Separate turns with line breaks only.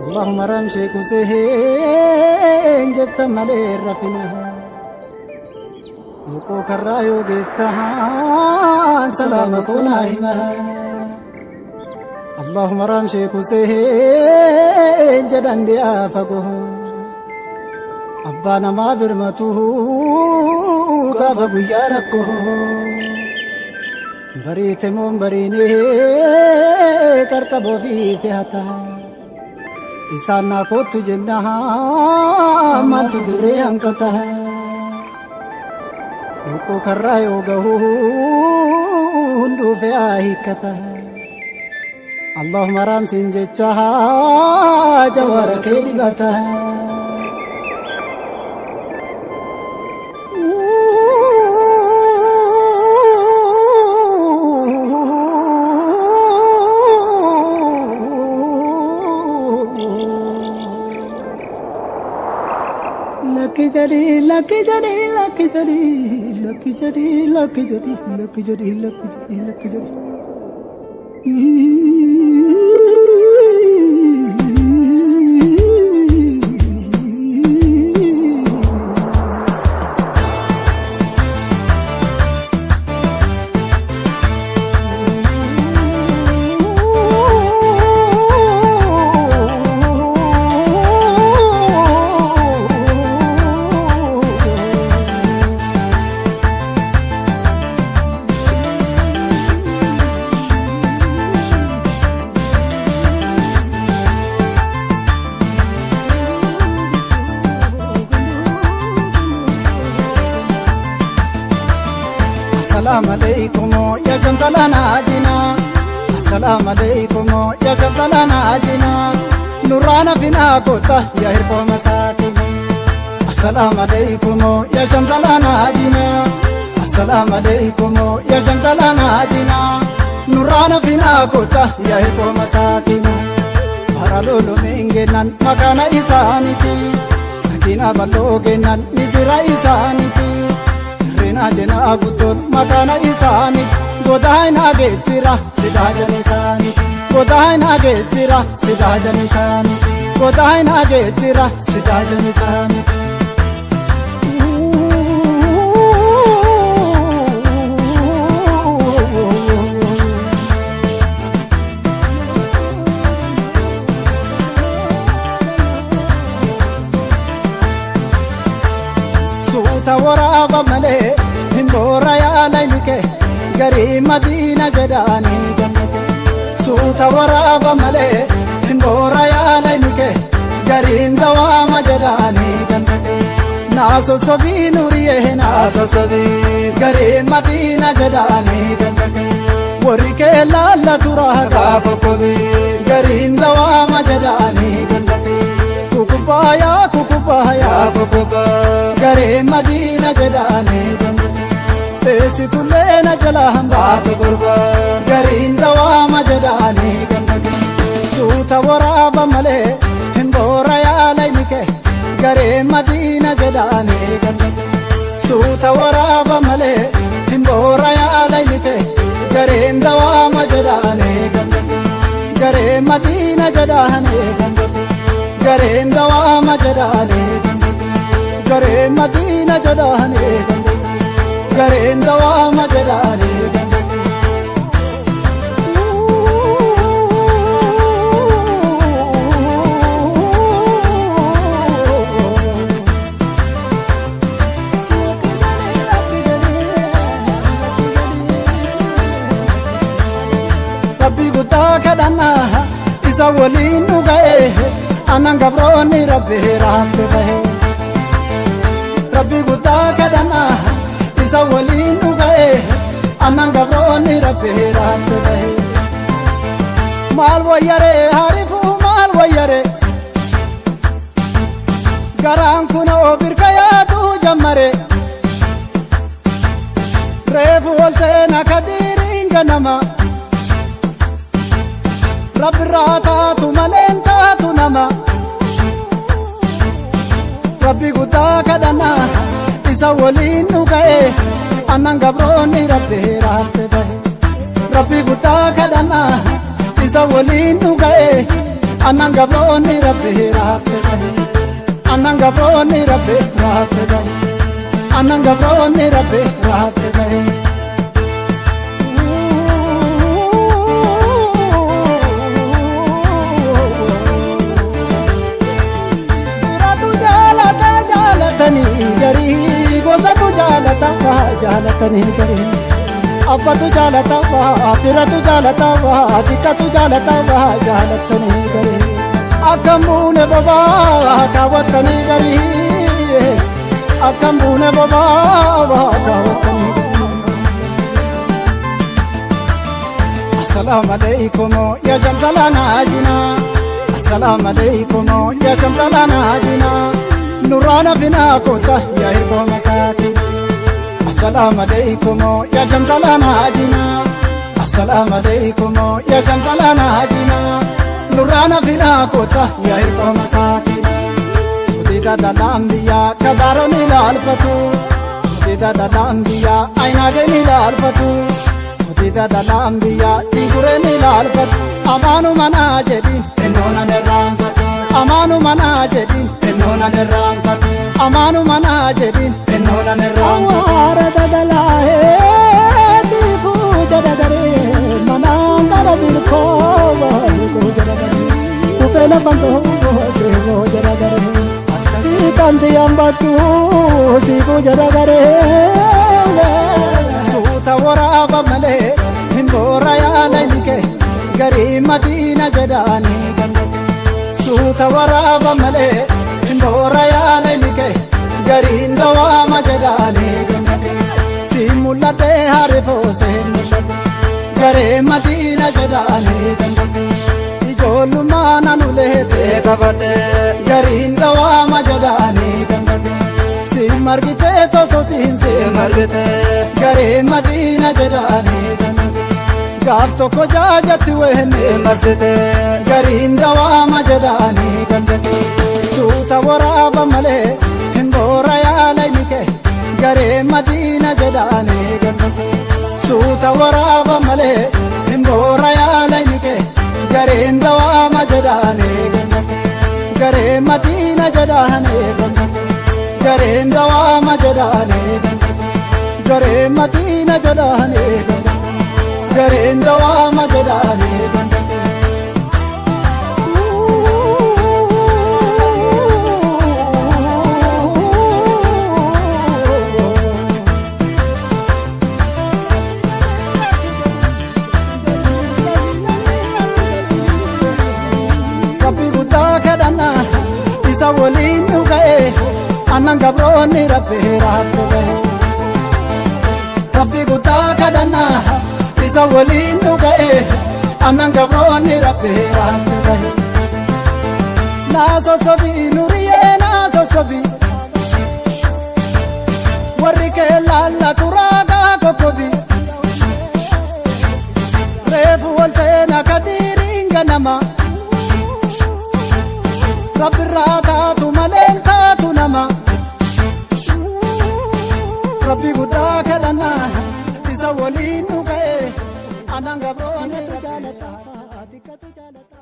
اللهم رمشي كسهين جت ملير رفنا يقو كرايو جتها سلامكم نايمة اللهم رمشي كسهين جدن ديا فقه أبانا ما برمته كافقو يا ركه بريت من بريني تركبو في فيهتا إسانا كوت جنها ما تدري أنكتها يوكو كرايو غهوندو في آهيكتها اللهم رام سنجتها جوارك لبتها Lucky Jadi, lucky Jadi, lucky Jadi, lucky Jadi, lucky Jadi, lucky Jadi, lucky Jadi, lucky Jadi. السلام عليكم يا جمالنا جنا السلام عليكم يا جمالنا جنا نورانا فينا قطة يا هرب مساكين السلام عليكم يا جمالنا جنا السلام عليكم يا جمالنا جنا نورانا فينا قطة يا هرب مساكين بارالولو نينجنان مكانا إسانيتي سكينة بلوغنان نجرا إسانيتي Rina jena agutot makana isani Godaina getira sidajan isani Godaina getira sidajan isani Godaina getira sidajan isani Suta waraba male Hindora ya laylike gari Madina jadani gamake Suta waraba male Hindora ya laylike gari Ndawama jadani gamake Naso sobi nuriye naso sobi gari Madina jadani gamake Warike lalla turaha kafa kobi gari Ndawama jadani gamake Kukubaya kukubaya gari Madina jadani gamake Tesi kullena jalahan baatu gurba Garin dawama jadani gandake Suuta waraba male Hindora ya laylike Gare Madina jadani gandake Suuta waraba male Hindora ya laylike Gare dawama jadani gandake Gare Madina jadani gandake Gare dawama jadani gandake Gare Madina jadani gandake Garin dawama jadani Rabbi gudda kadhanna isa waliin dhuga'e anan gabroonni rabbi raafte bahe Rabbi gudda kadhanna isa waliin dhuga'e anan gabroonni rabbi raafte bahe Maal wayyare harifu maal wayyare garaan kunoo birka yaadu jammare reefu olteena kadiiriin ganama Rabbi raataatu maleen taatu nama Rabbi guddaa kadhanna isa waliin dhuga'e anan gabroonni rabbi raafte bahe Rabbi guddaa kadhanna isa waliin dhuga'e annan gabroonni rabbi raatte bahe annan gabroonni rabbi raatte bahe annan gabroonni rabbi raatte bahe garii gosatu jaalatama jaalatanii garii abbatu jaalatama firatu jaalatama dikkatu jaalatama jaalatanii garii akkam buune bobaa kaawwattanii garii akkam buune bobaa kaawwattanii assalamu alaikum ya shamsalana jina assalamu alaikum ya shamsalana jina nurana fina kota ya irbo masaki assalamu alaikum ya shamsalana jina assalamu alaikum ya shamsalana jina nurana fina kota ya irbo masaki udida dalambiya kadaroni lalpatu udida dalambiya aina geni lalpatu udida dalambiya tigureni lalpatu amanu mana jadi enona neramfatu amanu mana jadi enona neramfatu amanu mana jadi enona neramfatu ara dadalahe tifu dadagare manangara bilko ko dadagare upela bando se go dadagare kandi ambatu si go dadagare suta waraba male himbora ya laike gari madina jadani suta waraba male himbora ya laike gari ndawama jadani simulate harifo se gare madina jadani ijolu mana nulete babate gari ndawama jadani simargite to sotin simargite gare madina jadani gaaf tokko jaajatti wehne marsite gariin dawaama jedhaani gandate suuta waraaba malee himboora yaalaynike garee madiina jedhaani gandate suuta waraaba malee himboora yaalaynike gareen dawaama jedhaani gandate garee madiina jedhaani gandate gareen dawaama jedhaani gandate garee madiina jedhaani gandate gareen dawaama jedhaani gandate rabbi guddaa kadhanna isa waliin nu ga'e annan gabroonni rabbi raattu ga'e rabbi guddaa kadhanna isa waliin nu ga'e annan gabroonni rabbi raattu ga'e naa sossobii nuriyee naa sossobii warri kee laallatu raagaa kokkobii reefu wal seena kadiiriin ganama rabbi irraa taatu maleen taatu nama rabbi guddaa kadhanna isa waliin nu ga'e annan gabroonni jaalata dikkatu jaalata